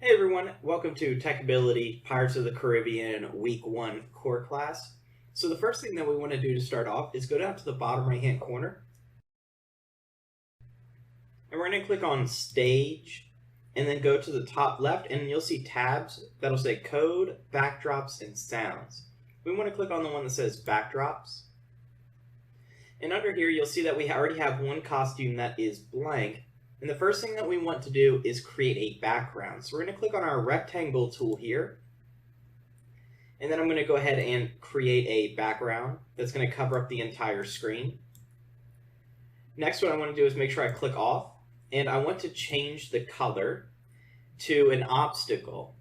Hey everyone, welcome to Tech Ability Pirates of the Caribbean Week 1 core class. So the first thing that we want to do to start off is go down to the bottom right hand corner and we're going to click on Stage and then go to the top left and you'll see tabs that'll say Code, Backdrops, and Sounds. We want to click on the one that says Backdrops. And under here you'll see that we already have one costume that is blank. And the first thing that we want to do is create a background. So we're going to click on our rectangle tool here. And then I'm going to go ahead and create a background that's going to cover up the entire screen. Next, what I want to do is make sure I click off. And I want to change the color to an obstacle.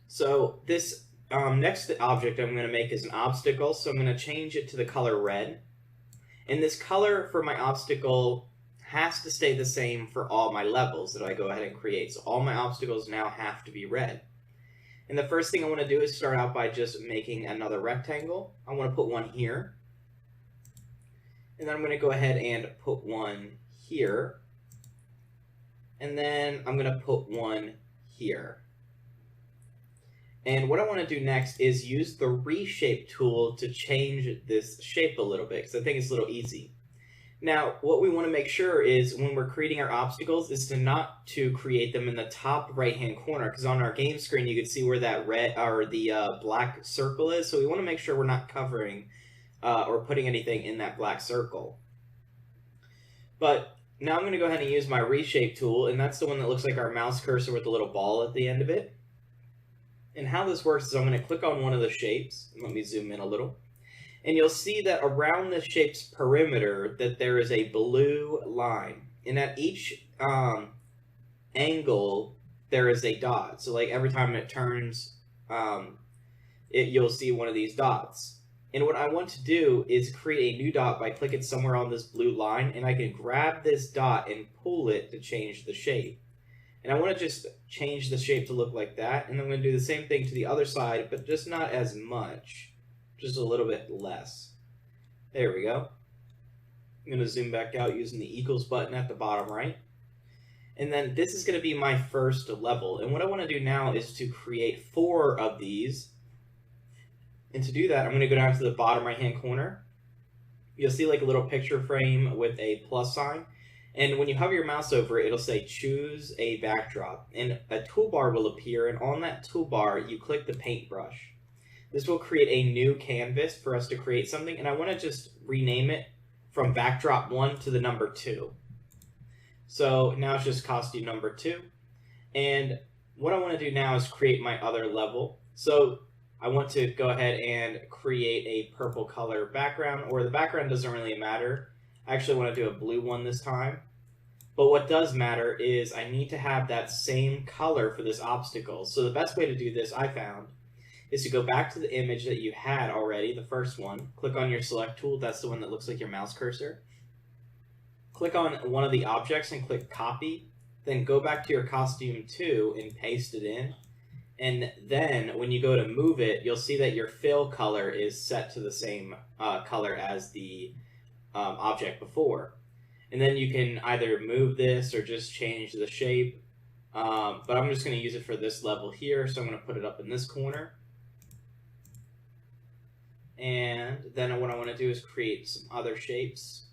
So this next object I'm going to make is an obstacle. So I'm going to change it to the color red. And this color for my obstacle has to stay the same for all my levels that I go ahead and create. So all my obstacles now have to be red. And the first thing I want to do is start out by just making another rectangle. I want to put one here. And then I'm going to go ahead and put one here. And then I'm going to put one here. And what I want to do next is use the reshape tool to change this shape a little bit because I think it's a little easy. Now, what we want to make sure is when we're creating our obstacles is to not to create them in the top right-hand corner, because on our game screen you can see where that red or the black circle is. So we want to make sure we're not covering or putting anything in that black circle. But now I'm going to go ahead and use my reshape tool, and that's the one that looks like our mouse cursor with the little ball at the end of it. And how this works is I'm going to click on one of the shapes, and let me zoom in a little. And you'll see that around the shape's perimeter that there is a blue line. And at each angle, there is a dot. So like every time it turns, you'll see one of these dots. And what I want to do is create a new dot by clicking somewhere on this blue line. And I can grab this dot and pull it to change the shape. And I want to just change the shape to look like that. And I'm going to do the same thing to the other side, but just not as much. Just a little bit less. There we go. I'm going to zoom back out using the equals button at the bottom right. And then this is going to be my first level. And what I want to do now is to create 4 of these. And to do that, I'm going to go down to the bottom right hand corner. You'll see like a little picture frame with a plus sign. And when you hover your mouse over it, it'll say choose a backdrop. And a toolbar will appear. And on that toolbar, you click the paintbrush. This will create a new canvas for us to create something, and I want to just rename it from backdrop 1 to the number 2. So now it's just costume number 2. And what I want to do now is create my other level. So I want to go ahead and create a purple color background, or the background doesn't really matter. I actually want to do a blue one this time. But what does matter is I need to have that same color for this obstacle. So the best way to do this, I found, is to go back to the image that you had already, the first one. Click on your select tool. That's the one that looks like your mouse cursor. Click on one of the objects and click copy. Then go back to your costume 2 and paste it in. And then when you go to move it, you'll see that your fill color is set to the same color as the object before. And then you can either move this or just change the shape. But I'm just going to use it for this level here. So I'm going to put it up in this corner. And then what I want to do is create some other shapes.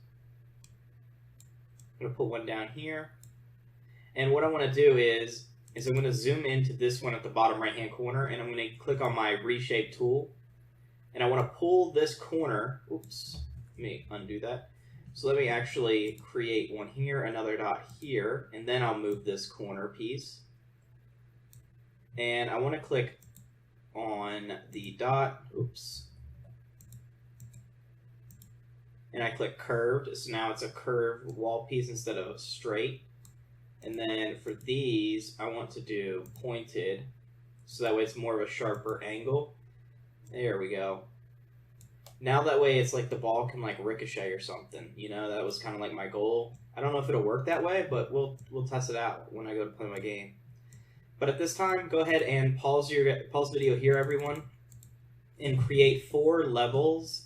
I'm going to put one down here. And what I want to do is I'm going to zoom into this one at the bottom right hand corner, and I'm going to click on my reshape tool. And I want to pull this corner. Oops, let me undo that. So let me actually create one here, another dot here, and then I'll move this corner piece. And I want to click on the dot. Oops. And I click curved, so now it's a curved wall piece instead of straight. And then for these, I want to do pointed, so that way it's more of a sharper angle. There we go. Now that way it's like the ball can like ricochet or something. You know, that was kind of like my goal. I don't know if it'll work that way, but we'll test it out when I go to play my game. But at this time, go ahead and pause the video here, everyone, and create 4 levels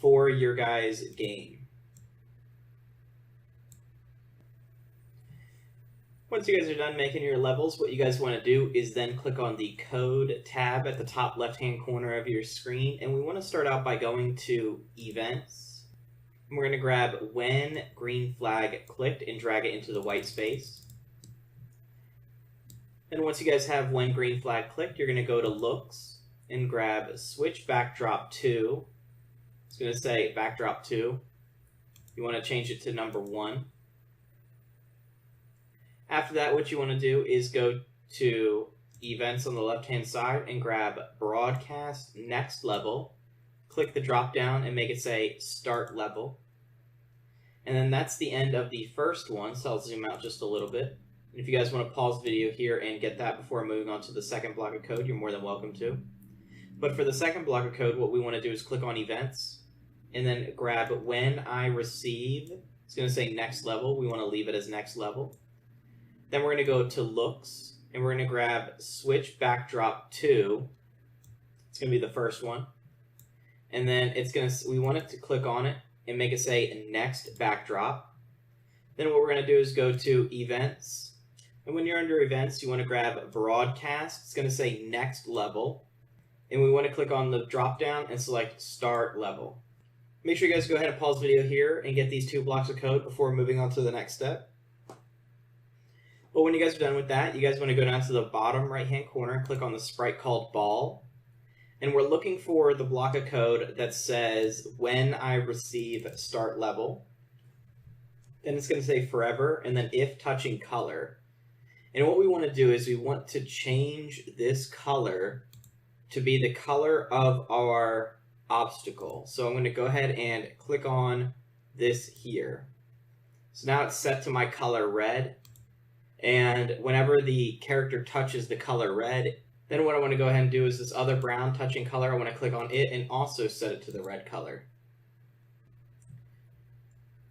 for your guys' game. Once you guys are done making your levels, what you guys want to do is then click on the Code tab at the top left-hand corner of your screen, and we want to start out by going to Events. And we're going to grab When Green Flag Clicked and drag it into the white space. And once you guys have When Green Flag Clicked, you're going to go to Looks and grab Switch Backdrop to, it's going to say Backdrop 2. You want to change it to number 1. After that, what you want to do is go to Events on the left-hand side and grab Broadcast Next Level. Click the drop down and make it say Start Level. And then that's the end of the first one, so I'll zoom out just a little bit. And if you guys want to pause the video here and get that before moving on to the second block of code, you're more than welcome to. But for the second block of code, what we want to do is click on Events and then grab When I Receive. It's going to say Next Level. We want to leave it as Next Level. Then we're going to go to Looks, and we're going to grab Switch Backdrop 2. It's going to be the first one. And then we want it to click on it and make it say Next Backdrop. Then what we're going to do is go to Events. And when you're under Events, you want to grab Broadcast. It's going to say Next Level. And we want to click on the drop down and select Start Level. Make sure you guys go ahead and pause the video here and get these 2 blocks of code before moving on to the next step. But when you guys are done with that, you guys want to go down to the bottom right-hand corner and click on the sprite called Ball. And we're looking for the block of code that says When I Receive Start Level. Then it's going to say Forever, and then If Touching Color. And what we want to do is we want to change this color to be the color of our obstacle. So I'm going to go ahead and click on this here. So now it's set to my color red. And whenever the character touches the color red, then what I want to go ahead and do is this other brown touching color, I want to click on it and also set it to the red color.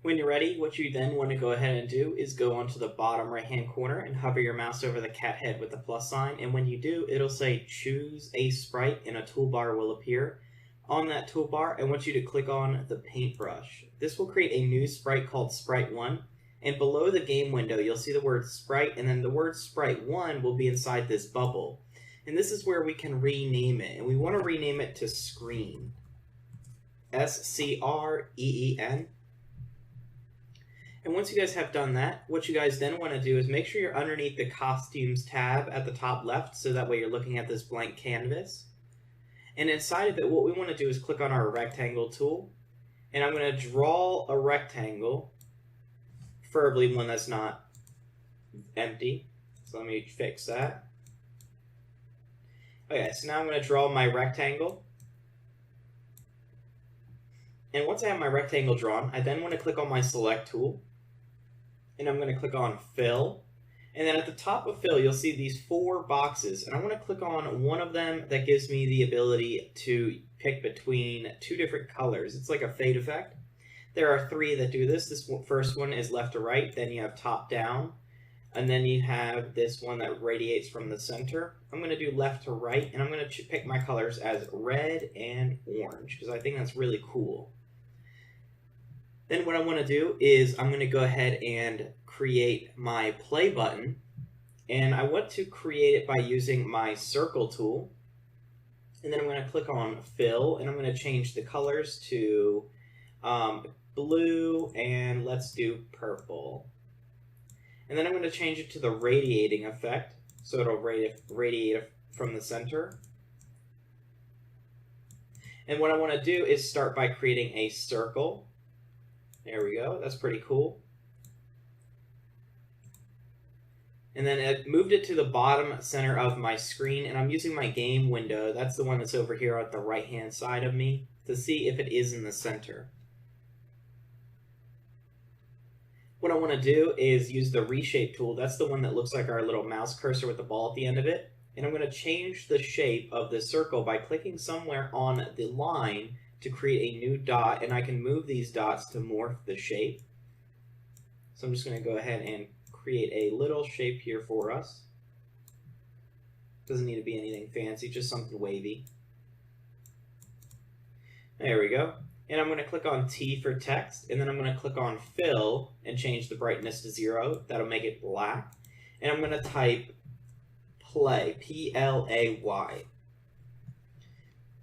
When you're ready, what you then want to go ahead and do is go onto the bottom right hand corner and hover your mouse over the cat head with the plus sign. And when you do, it'll say choose a sprite and a toolbar will appear. On that toolbar, I want you to click on the paintbrush. This will create a new sprite called Sprite 1. And below the game window, you'll see the word Sprite, and then the word Sprite 1 will be inside this bubble. And this is where we can rename it, and we want to rename it to Screen. S-C-R-E-E-N. And once you guys have done that, what you guys then want to do is make sure you're underneath the Costumes tab at the top left, so that way you're looking at this blank canvas. And inside of it, what we want to do is click on our rectangle tool, and I'm going to draw a rectangle, preferably one that's not empty. So let me fix that. Okay, so now I'm going to draw my rectangle. And once I have my rectangle drawn, I then want to click on my select tool. And I'm going to click on fill. And then at the top of fill, you'll see these 4 boxes. And I want to click on one of them that gives me the ability to pick between 2 different colors. It's like a fade effect. There are 3 that do this. This first one is left to right, then you have top down, and then you have this one that radiates from the center. I'm going to do left to right, and I'm going to pick my colors as red and orange, because I think that's really cool. Then what I want to do is I'm going to go ahead and create my play button, and I want to create it by using my circle tool, and then I'm going to click on fill, and I'm going to change the colors to blue, and let's do purple. And then I'm going to change it to the radiating effect, so it'll radiate from the center. And what I want to do is start by creating a circle. There we go, that's pretty cool. And then it moved it to the bottom center of my screen, and I'm using my game window, that's the one that's over here at the right hand side of me, to see if it is in the center. What I want to do is use the reshape tool. That's the one that looks like our little mouse cursor with the ball at the end of it. And I'm going to change the shape of the circle by clicking somewhere on the line to create a new dot. And I can move these dots to morph the shape. So I'm just going to go ahead and create a little shape here for us. Doesn't need to be anything fancy, just something wavy. There we go. And I'm going to click on T for text, and then I'm going to click on fill and change the brightness to 0. That'll make it black. and I'm going to type play, P-L-A-Y.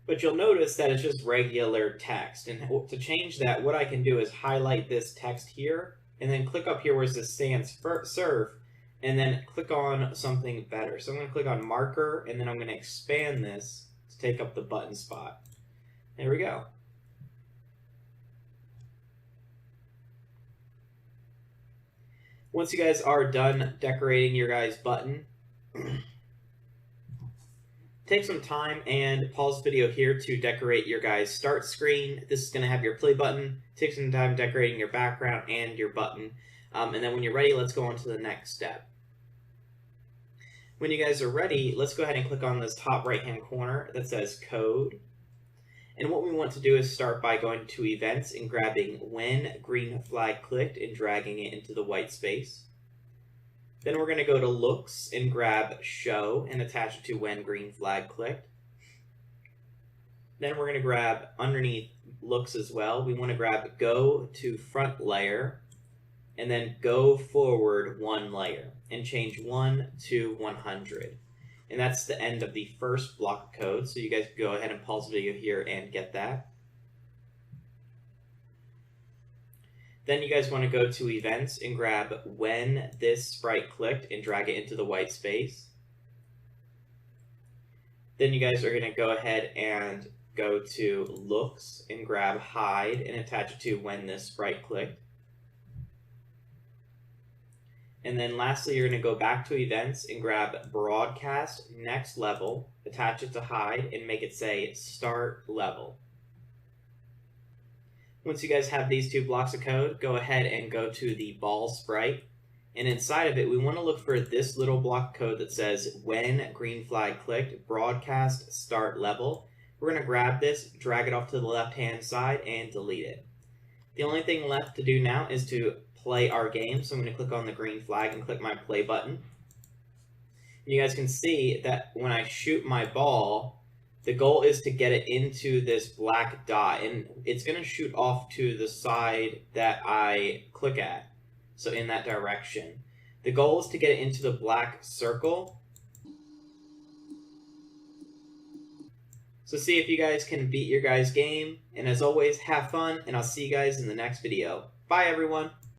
But you'll notice that it's just regular text. And to change that, what I can do is highlight this text here, and then click up here where it says sans serif, and then click on something better. So I'm going to click on marker, and then I'm going to expand this to take up the button spot. There we go. Once you guys are done decorating your guys' button, take some time and pause the video here to decorate your guys' start screen. This is going to have your play button. Take some time decorating your background and your button. And then when you're ready, let's go on to the next step. When you guys are ready, let's go ahead and click on this top right-hand corner that says Code. And what we want to do is start by going to Events and grabbing When Green Flag Clicked and dragging it into the white space. Then we're going to go to Looks and grab Show and attach it to When Green Flag Clicked. Then we're going to grab underneath Looks as well. We want to grab Go to Front Layer and then Go Forward 1 layer and change 1 to 100. And that's the end of the first block of code. So you guys can go ahead and pause the video here and get that. Then you guys want to go to Events and grab When This Sprite Clicked and drag it into the white space. Then you guys are going to go ahead and go to Looks and grab Hide and attach it to When This Sprite Clicked. And then lastly, you're going to go back to Events and grab Broadcast Next Level, attach it to Hide, and make it say Start Level. Once you guys have these two blocks of code, go ahead and go to the ball sprite. And inside of it, we want to look for this little block of code that says When Green Flag Clicked, Broadcast Start Level. We're going to grab this, drag it off to the left-hand side, and delete it. The only thing left to do now is to play our game. So I'm going to click on the green flag and click my play button. You guys can see that when I shoot my ball, the goal is to get it into this black dot, and it's going to shoot off to the side that I click at, so in that direction. The goal is to get it into the black circle. So see if you guys can beat your guys' game, and as always, have fun, and I'll see you guys in the next video. Bye, everyone!